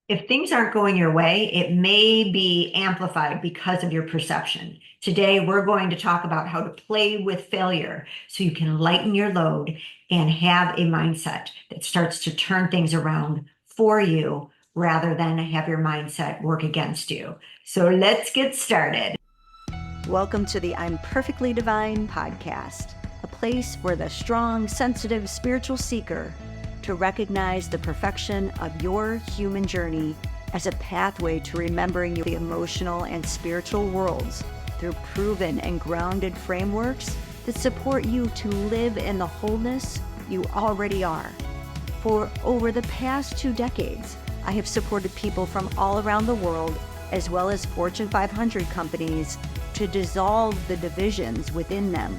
If things aren't going your way, it may be amplified because of your perception. Today, we're going to talk about how to play with failure so you can lighten your load and have a mindset that starts to turn things around for you rather than have your mindset work against you. So let's get started. Welcome to the I'm Perfectly Divine podcast, a place for the strong, sensitive, spiritual seeker to recognize the perfection of your human journey as a pathway to remembering the emotional and spiritual worlds through proven and grounded frameworks that support you to live in the wholeness you already are. For over the past 2 decades, I have supported people from all around the world, as well as Fortune 500 companies, to dissolve the divisions within them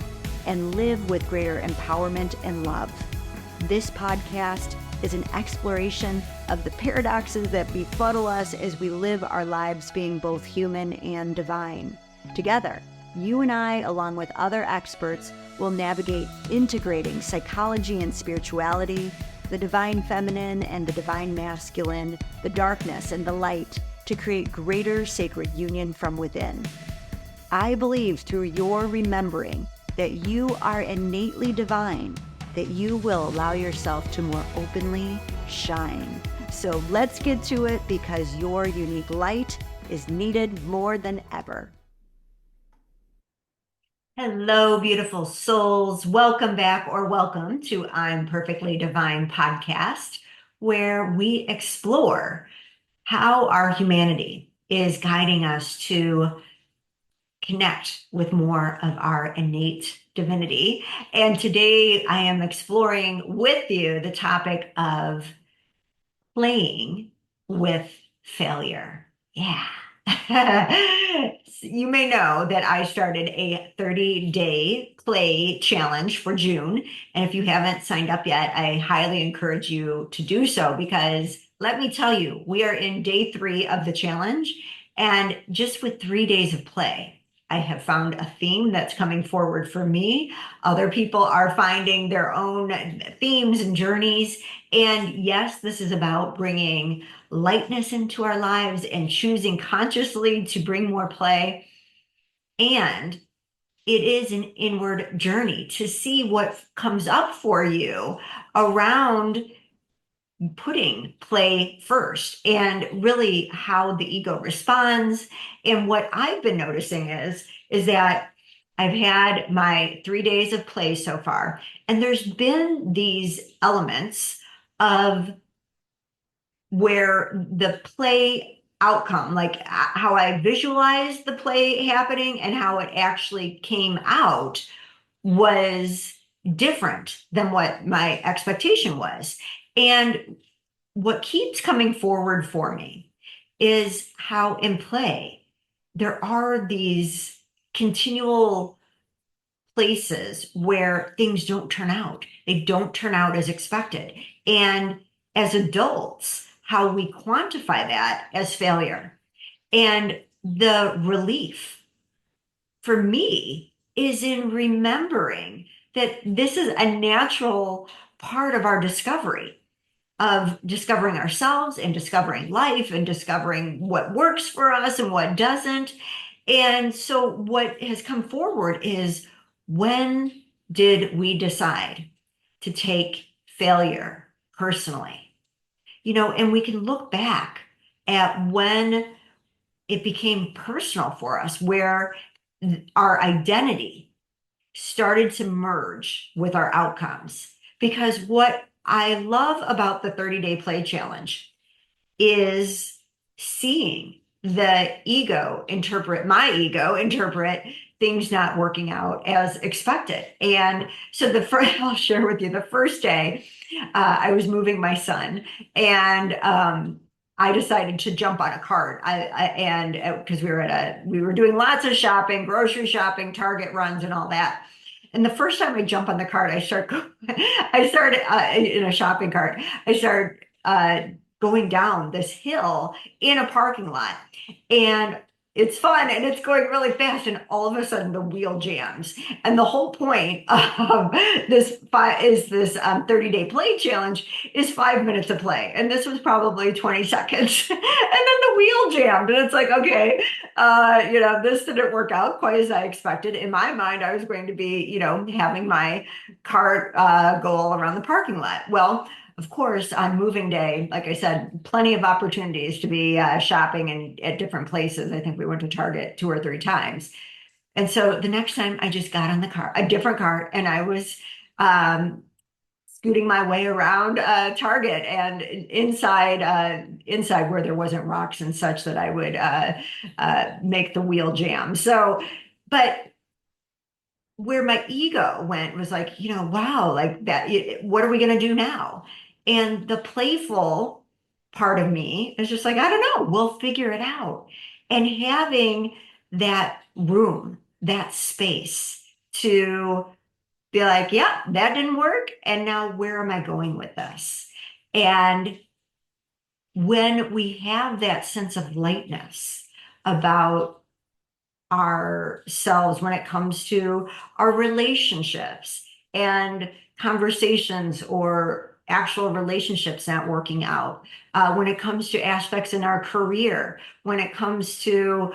and live with greater empowerment and love. This podcast is an exploration of the paradoxes that befuddle us as we live our lives being both human and divine. Together, you and I, along with other experts, will navigate integrating psychology and spirituality, the divine feminine and the divine masculine, the darkness and the light, to create greater sacred union from within. I believe through your remembering that you are innately divine, that you will allow yourself to more openly shine. So let's get to it, because your unique light is needed more than ever. Hello, beautiful souls. Welcome back, or welcome to I'm Perfectly Divine podcast, where we explore how our humanity is guiding us to connect with more of our innate divinity. And today I am exploring with you the topic of playing with failure. Yeah. You may know that I started a 30-day play challenge for June. And if you haven't signed up yet, I highly encourage you to do so, because let me tell you, we are in day 3 of the challenge. And just with 3 days of play, I have found a theme that's coming forward for me. Other people are finding their own themes and journeys. And yes, this is about bringing lightness into our lives and choosing consciously to bring more play. And it is an inward journey to see what comes up for you around putting play first and really how the ego responds. And what I've been noticing is that I've had my 3 days of play so far, and there's been these elements of where the play outcome, like how I visualized the play happening and how it actually came out, was different than what my expectation was. And what keeps coming forward for me is how in play there are these continual places where things don't turn out. They don't turn out as expected. And as adults, how we quantify that as failure. And the relief for me is in remembering that this is a natural part of our discovery, of discovering ourselves and discovering life and discovering what works for us and what doesn't. And so what has come forward is, when did we decide to take failure personally? And we can look back at when it became personal for us, where our identity started to merge with our outcomes. Because what I love about the 30-day play challenge is seeing my ego interpret things not working out as expected. And so I'll share with you, the first day, I was moving my son, and I decided to jump on a cart. And because we were doing lots of shopping, grocery shopping, Target runs, and all that. And the first time I jump on the cart, I started in a shopping cart. I started going down this hill in a parking lot, and it's fun and it's going really fast, and all of a sudden the wheel jams. And the whole point of this 30-day play challenge is 5 minutes of play, and this was probably 20 seconds, and then the wheel jammed, and it's like, okay, this didn't work out quite as I expected. In my mind, I was going to be, having my cart go all around the parking lot. Well, of course, on moving day, like I said, plenty of opportunities to be shopping and at different places. I think we went to Target 2 or 3 times. And so the next time I just got on the car, a different cart, and I was um, scooting my way around Target and inside where there wasn't rocks and such that I would make the wheel jam. So, but where my ego went was like, wow, like that, what are we going to do now? And the playful part of me is just like, I don't know, we'll figure it out. And having that room, that space to be like, yeah, that didn't work. And now where am I going with this? And when we have that sense of lightness about ourselves, when it comes to our relationships and conversations or actual relationships not working out, when it comes to aspects in our career, when it comes to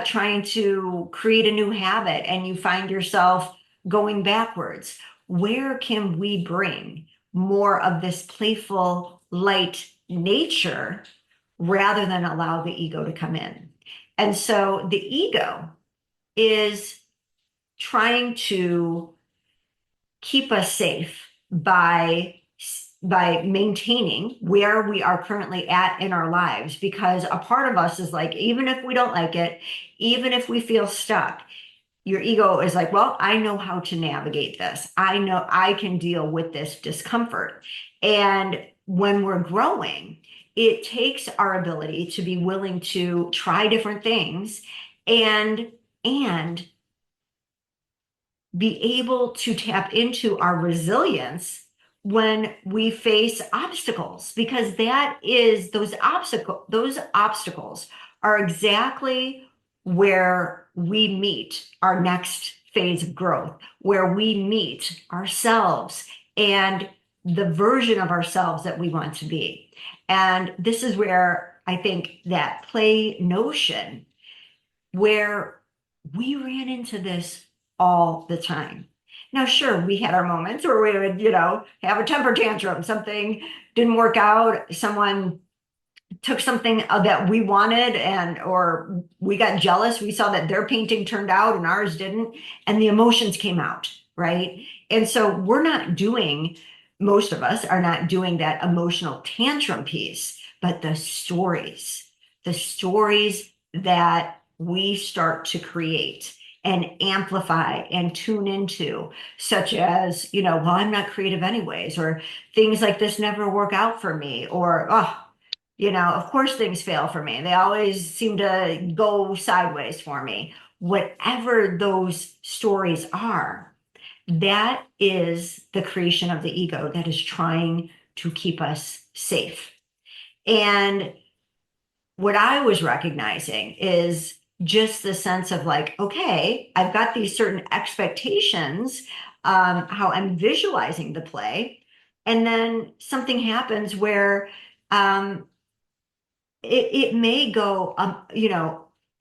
trying to create a new habit and you find yourself going backwards, where can we bring more of this playful, light nature rather than allow the ego to come in? And so the ego is trying to keep us safe by maintaining where we are currently at in our lives, because a part of us is like, even if we don't like it, even if we feel stuck, your ego is like, well, I know how to navigate this. I know I can deal with this discomfort. And when we're growing, it takes our ability to be willing to try different things and be able to tap into our resilience when we face obstacles, because that is those obstacles are exactly where we meet our next phase of growth, where we meet ourselves and the version of ourselves that we want to be. And this is where I think that play notion, where we ran into this all the time. Now, sure, we had our moments where we would, have a temper tantrum, something didn't work out, someone took something that we wanted, or we got jealous, we saw that their painting turned out and ours didn't, and the emotions came out, right? And so most of us are not doing that emotional tantrum piece, but the stories that we start to create and amplify and tune into, such as, well, I'm not creative anyways, or things like this never work out for me, or, oh, of course things fail for me. They always seem to go sideways for me. Whatever those stories are, that is the creation of the ego that is trying to keep us safe. And what I was recognizing is just the sense of like, okay, I've got these certain expectations, how I'm visualizing the play. And then something happens where it may go,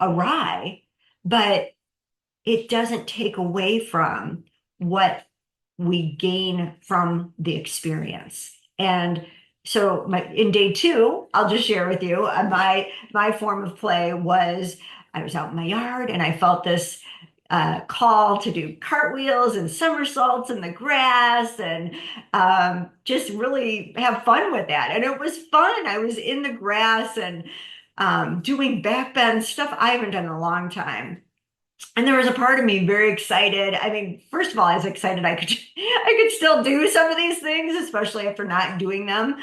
awry, but it doesn't take away from what we gain from the experience. And so in day 2, I'll just share with you, my form of play was, I was out in my yard and I felt this call to do cartwheels and somersaults in the grass, and just really have fun with that. And it was fun. I was in the grass and doing backbend stuff I haven't done in a long time. And there was a part of me very excited. I mean, first of all, I was excited I could still do some of these things, especially after not doing them.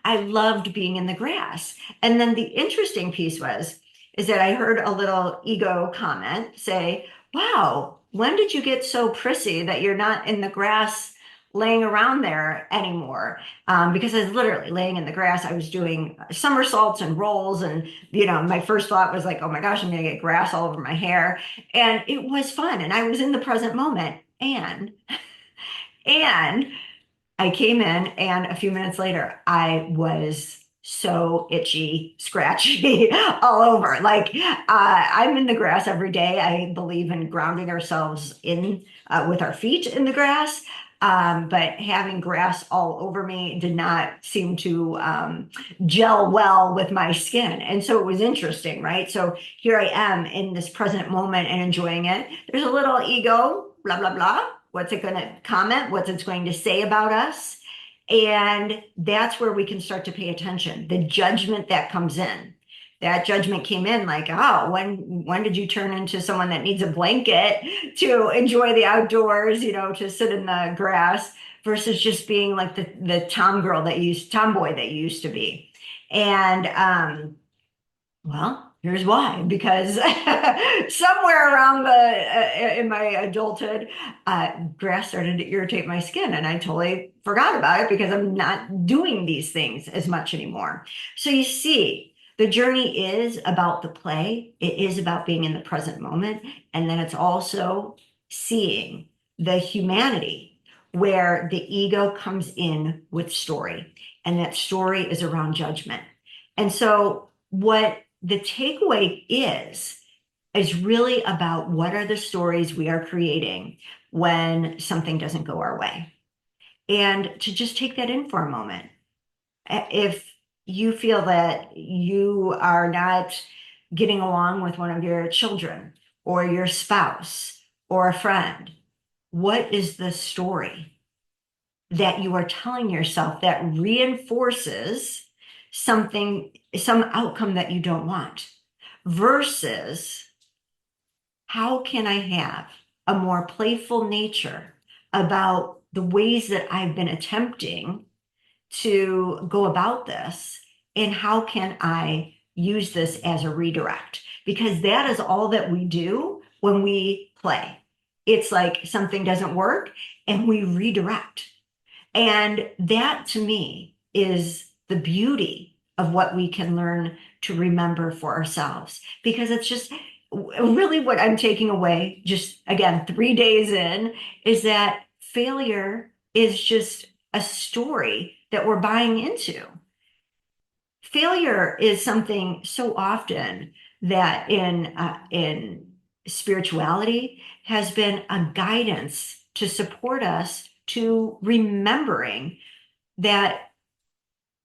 I loved being in the grass. And then the interesting piece is that I heard a little ego comment say, wow, when did you get so prissy that you're not in the grass laying around there anymore, because I was literally laying in the grass. I was doing somersaults and rolls, and my first thought was like, oh my gosh, I'm gonna get grass all over my hair. And it was fun, and I was in the present moment. And I came in, and a few minutes later, I was so itchy, scratchy all over. Like, I'm in the grass every day. I believe in grounding ourselves in with our feet in the grass. But having grass all over me did not seem to gel well with my skin. And so it was interesting, right? So here I am in this present moment and enjoying it. There's a little ego, blah, blah, blah. What's it going to comment? What's it going to say about us? And that's where we can start to pay attention. The judgment that comes in. That judgment came in like, oh, when did you turn into someone that needs a blanket to enjoy the outdoors, to sit in the grass versus just being like the tomboy that you used to be. And well, here's why, because somewhere around in my adulthood, grass started to irritate my skin, and I totally forgot about it because I'm not doing these things as much anymore. So you see, the journey is about the play. It is about being in the present moment, and then it's also seeing the humanity where the ego comes in with story, and that story is around judgment. And so what the takeaway is really about what are the stories we are creating when something doesn't go our way. And to just take that in for a moment. If you feel that you are not getting along with one of your children or your spouse or a friend, what is the story that you are telling yourself that reinforces some outcome that you don't want, versus how can I have a more playful nature about the ways that I've been attempting to go about this, and how can I use this as a redirect? Because that is all that we do when we play. It's like something doesn't work and we redirect. And that to me is the beauty of what we can learn to remember for ourselves, because it's just really what I'm taking away, just again, 3 days in, is that failure is just a story that we're buying into. Failure is something so often that in spirituality has been a guidance to support us to remembering that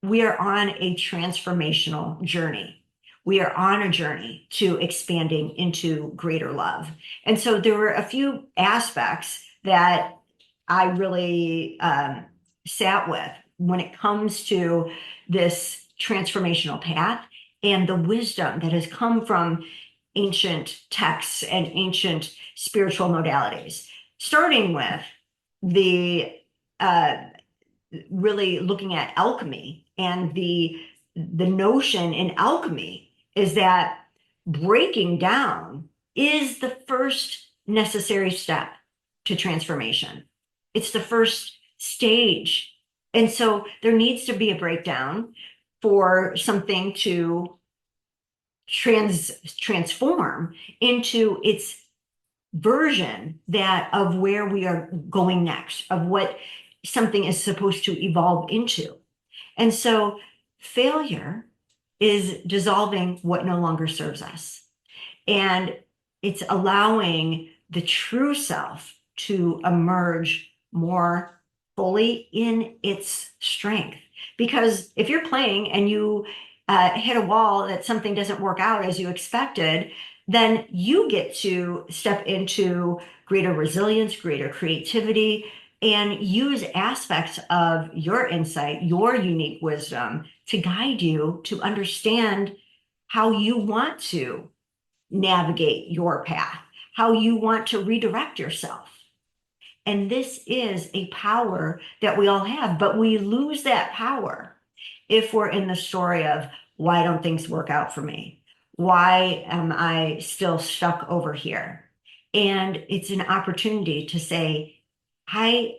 we are on a transformational journey. We are on a journey to expanding into greater love. And so there were a few aspects that I really sat with when it comes to this transformational path and the wisdom that has come from ancient texts and ancient spiritual modalities, starting with the really looking at alchemy, and the notion in alchemy is that breaking down is the first necessary step to transformation. It's the first stage. And so there needs to be a breakdown for something to transform into its version that of where we are going next, of what something is supposed to evolve into. And so failure is dissolving what no longer serves us. And it's allowing the true self to emerge more fully in its strength. Because if you're playing and you hit a wall, that something doesn't work out as you expected, then you get to step into greater resilience, greater creativity, and use aspects of your insight, your unique wisdom to guide you to understand how you want to navigate your path, how you want to redirect yourself. And this is a power that we all have, but we lose that power if we're in the story of, why don't things work out for me? Why am I still stuck over here? And it's an opportunity to say, I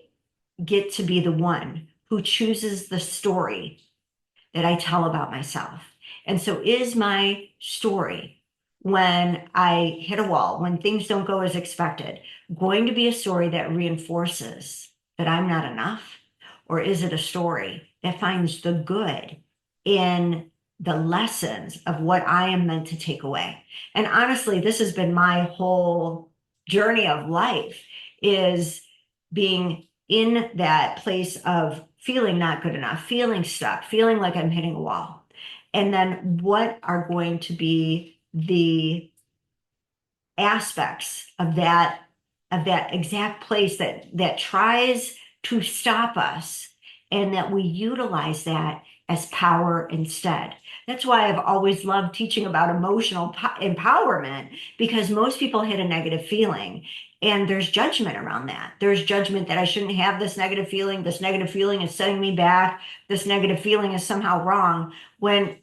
get to be the one who chooses the story that I tell about myself. And so is my story when I hit a wall, when things don't go as expected, going to be a story that reinforces that I'm not enough? Or is it a story that finds the good in the lessons of what I am meant to take away? And honestly, this has been my whole journey of life, is being in that place of feeling not good enough, feeling stuck, feeling like I'm hitting a wall. And then what are going to be the aspects of that exact place that tries to stop us, and that we utilize that as power instead. That's why I've always loved teaching about emotional empowerment, because most people hit a negative feeling and there's judgment around that. There's judgment that I shouldn't have this negative feeling. This negative feeling is setting me back. This negative feeling is somehow wrong. When,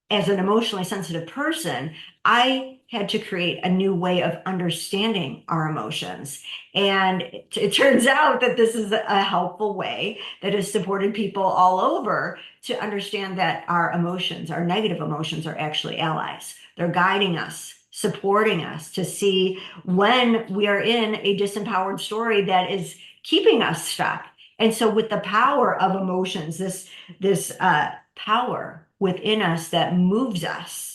as an emotionally sensitive person, I had to create a new way of understanding our emotions. And it turns out that this is a helpful way that has supported people all over to understand that our emotions, our negative emotions, are actually allies. They're guiding us, supporting us to see when we are in a disempowered story that is keeping us stuck. And so with the power of emotions, this power within us that moves us.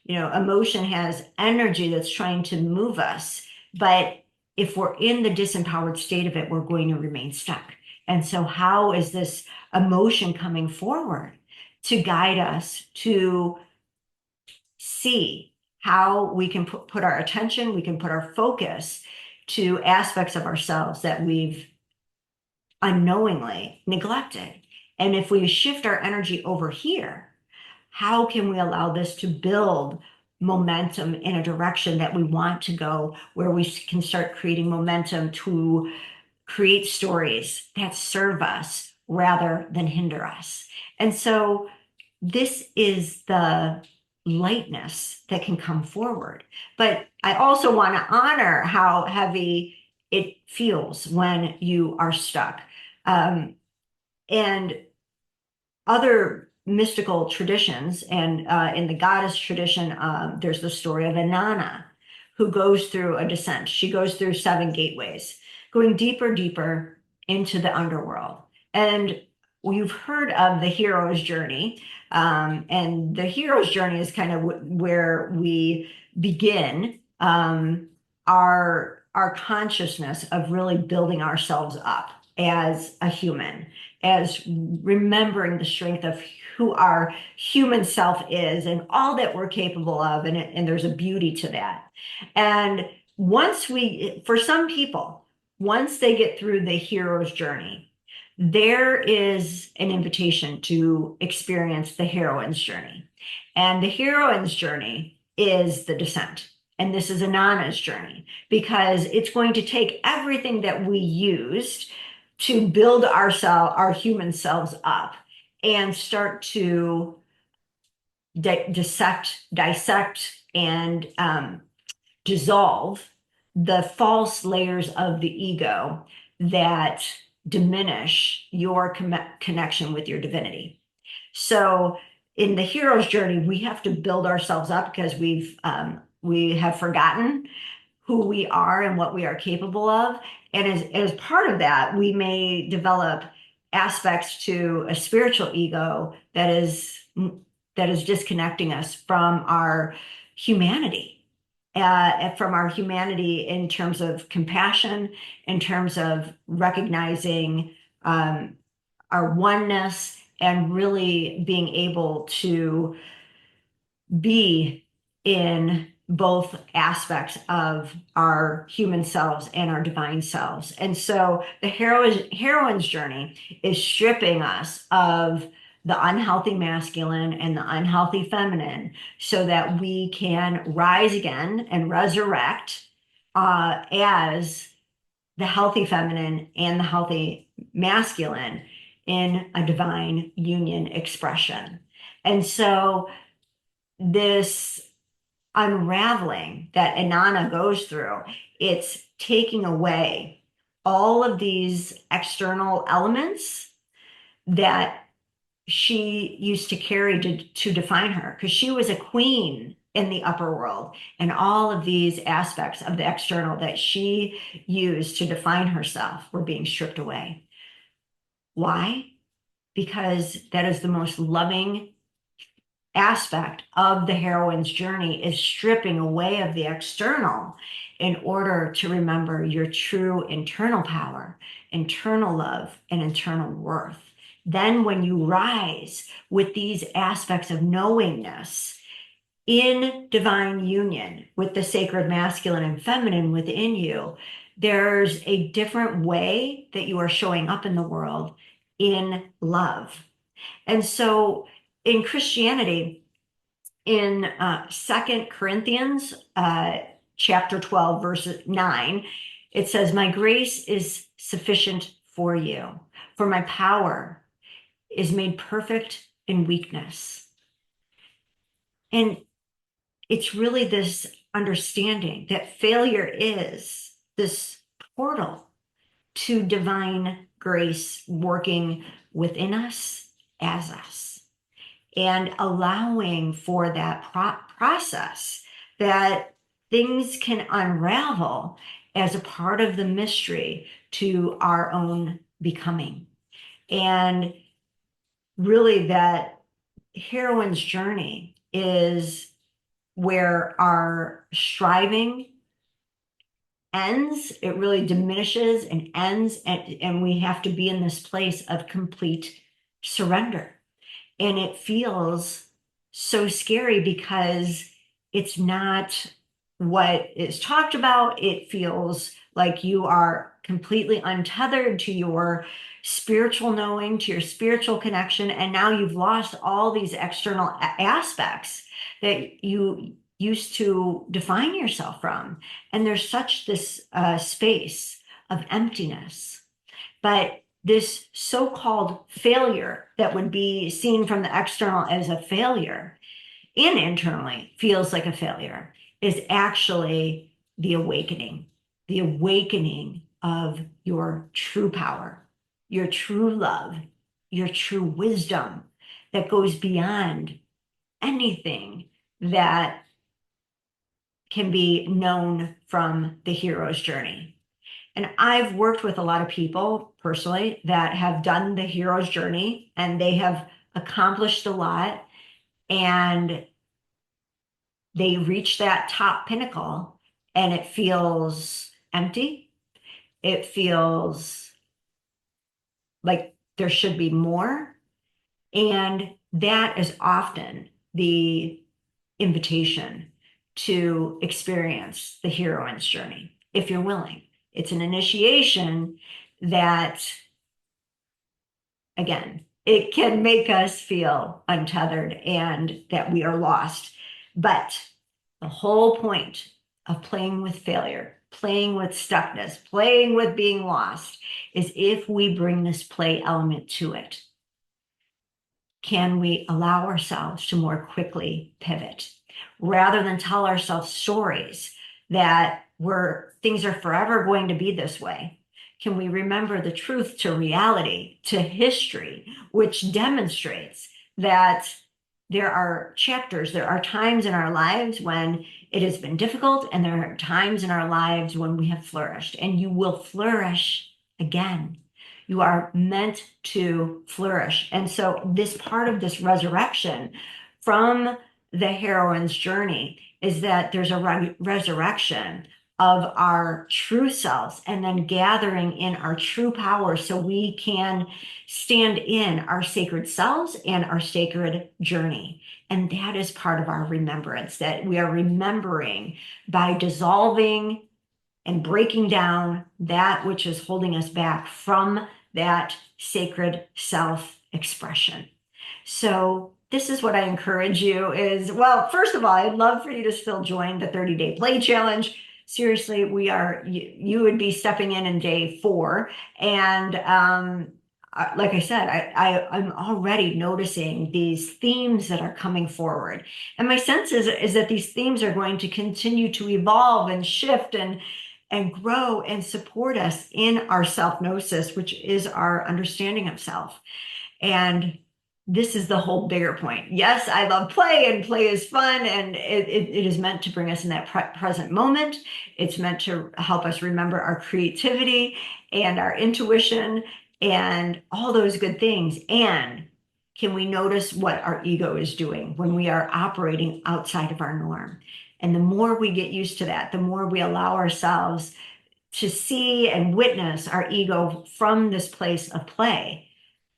Emotion has energy that's trying to move us, but if we're in the disempowered state of it, we're going to remain stuck. And so how is this emotion coming forward to guide us to see how we can put our attention, we can put our focus to aspects of ourselves that we've unknowingly neglected? And if we shift our energy over here, how can we allow this to build momentum in a direction that we want to go, where we can start creating momentum to create stories that serve us rather than hinder us? And so this is the lightness that can come forward. But I also want to honor how heavy it feels when you are stuck. And other mystical traditions, and in the goddess tradition, there's the story of Inanna, who goes through a descent. She goes through 7 gateways, going deeper, deeper into the underworld. And you've heard of the hero's journey. And the hero's journey is kind of where we begin our consciousness of really building ourselves up as a human, as remembering the strength of who our human self is and all that we're capable of. And there's a beauty to that. And for some people, once they get through the hero's journey, there is an invitation to experience the heroine's journey. And the heroine's journey is the descent. And this is Anana's journey, because it's going to take everything that we used to build our human selves up, and start to dissect, and dissolve the false layers of the ego that diminish your connection with your divinity. So in the hero's journey, we have to build ourselves up because we have forgotten who we are and what we are capable of. And as part of that, we may develop aspects to a spiritual ego that is disconnecting us from our humanity, in terms of compassion, in terms of recognizing our oneness, and really being able to be in both aspects of our human selves and our divine selves. And so the heroine's journey is stripping us of the unhealthy masculine and the unhealthy feminine, so that we can rise again and resurrect as the healthy feminine and the healthy masculine in a divine union expression. And so this unraveling that Inanna goes through, it's taking away all of these external elements that she used to carry to define her, because she was a queen in the upper world, and all of these aspects of the external that she used to define herself were being stripped away. Why? Because that is the most loving aspect of the heroine's journey, is stripping away of the external in order to remember your true internal power, internal love, and internal worth. Then when you rise with these aspects of knowingness in divine union with the sacred masculine and feminine within you, there's a different way that you are showing up in the world in love. And so in Christianity, in 2 Corinthians chapter 12, verse 9, it says, "My grace is sufficient for you, for my power is made perfect in weakness." And it's really this understanding that failure is this portal to divine grace working within us, as us, and allowing for that process, that things can unravel as a part of the mystery to our own becoming. And really, that heroine's journey is where our striving ends. It really diminishes and ends, and we have to be in this place of complete surrender. And it feels so scary because it's not what is talked about. It feels like you are completely untethered to your spiritual knowing, to your spiritual connection, and now you've lost all these external aspects that you used to define yourself from. And there's such this space of emptiness. But this so-called failure that would be seen from the external as a failure and internally feels like a failure is actually the awakening of your true power, your true love, your true wisdom that goes beyond anything that can be known from the hero's journey. And I've worked with a lot of people personally that have done the hero's journey, and they have accomplished a lot, and they reach that top pinnacle and it feels empty. It feels like there should be more. And that is often the invitation to experience the heroine's journey, if you're willing. It's an initiation that, again, it can make us feel untethered and that we are lost. But the whole point of playing with failure, playing with stuckness, playing with being lost, is if we bring this play element to it, can we allow ourselves to more quickly pivot rather than tell ourselves stories that things are forever going to be this way? Can we remember the truth to reality, to history, which demonstrates that there are chapters, there are times in our lives when it has been difficult, and there are times in our lives when we have flourished, and you will flourish again. You are meant to flourish. And so this part of this resurrection from the heroine's journey is that there's a resurrection of our true selves, and then gathering in our true power so we can stand in our sacred selves and our sacred journey. And that is part of our remembrance, that we are remembering by dissolving and breaking down that which is holding us back from that sacred self-expression. So this is what I encourage you is, well, first of all, I'd love for you to still join the 30-day play challenge. Seriously, you would be stepping in day 4. And like I said, I'm already noticing these themes that are coming forward. And my sense is that these themes are going to continue to evolve and shift and grow and support us in our self-gnosis, which is our understanding of self. And this is the whole bigger point. Yes, I love play, and play is fun, and it is meant to bring us in that present moment. It's meant to help us remember our creativity and our intuition and all those good things. And can we notice what our ego is doing when we are operating outside of our norm? And the more we get used to that, the more we allow ourselves to see and witness our ego from this place of play,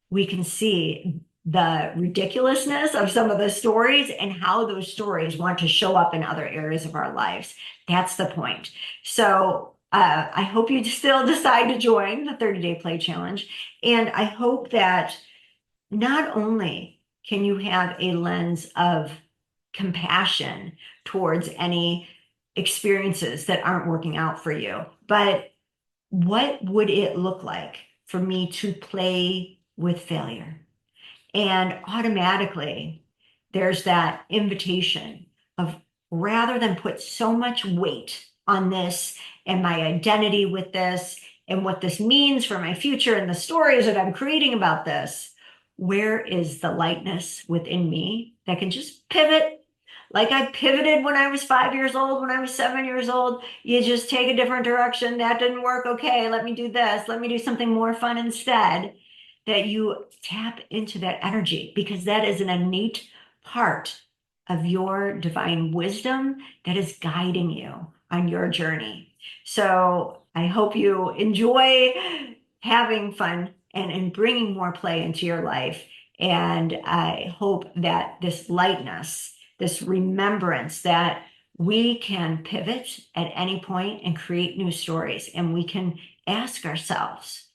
we can see the ridiculousness of some of the stories and how those stories want to show up in other areas of our lives. That's the point. So I hope you still decide to join the 30-day play challenge. And I hope that not only can you have a lens of compassion towards any experiences that aren't working out for you, but what would it look like for me to play with failure? And automatically, there's that invitation of, rather than put so much weight on this and my identity with this and what this means for my future and the stories that I'm creating about this, where is the lightness within me that can just pivot? Like I pivoted when I was 5 years old, when I was 7 years old. You just take a different direction. That didn't work. Okay, let me do this. Let me do something more fun instead. That you tap into that energy, because that is an innate part of your divine wisdom that is guiding you on your journey. So I hope you enjoy having fun and bringing more play into your life. And I hope that this lightness, this remembrance that we can pivot at any point and create new stories, and we can ask ourselves,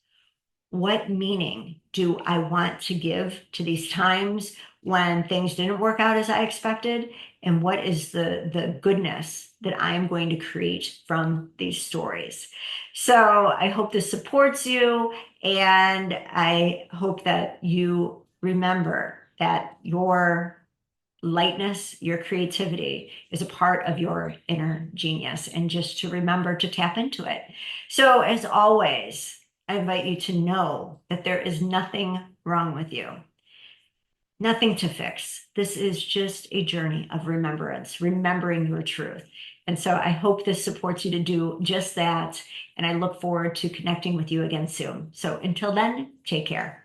what meaning do I want to give to these times when things didn't work out as I expected? And what is the goodness that I'm going to create from these stories? So I hope this supports you, and I hope that you remember that your lightness, your creativity is a part of your inner genius, and just to remember to tap into it. So as always, I invite you to know that there is nothing wrong with you, nothing to fix. This is just a journey of remembrance, remembering your truth. And so I hope this supports you to do just that. And I look forward to connecting with you again soon. So until then, take care.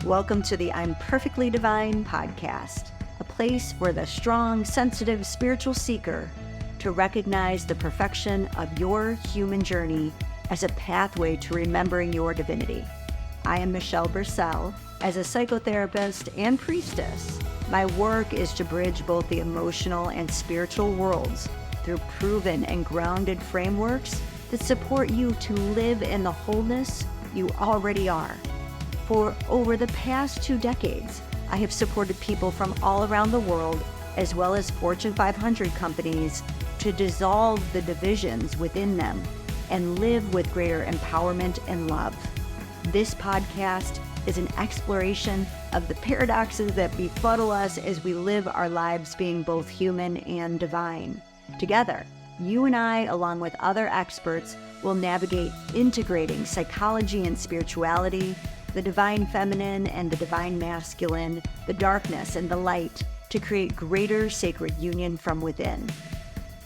Welcome to the I'm Perfectly Divine podcast, a place for the strong, sensitive, spiritual seeker to recognize the perfection of your human journey as a pathway to remembering your divinity. I am Michelle Bursell. As a psychotherapist and priestess, my work is to bridge both the emotional and spiritual worlds through proven and grounded frameworks that support you to live in the wholeness you already are. For over the past 2 decades, I have supported people from all around the world, as well as Fortune 500 companies, to dissolve the divisions within them and live with greater empowerment and love. This podcast is an exploration of the paradoxes that befuddle us as we live our lives being both human and divine. Together, you and I, along with other experts, will navigate integrating psychology and spirituality, the divine feminine and the divine masculine, the darkness and the light, to create greater sacred union from within.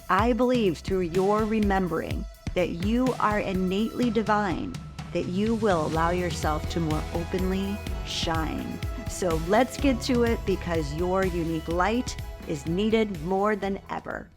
I believe through your remembering that you are innately divine, that you will allow yourself to more openly shine. So let's get to it, because your unique light is needed more than ever.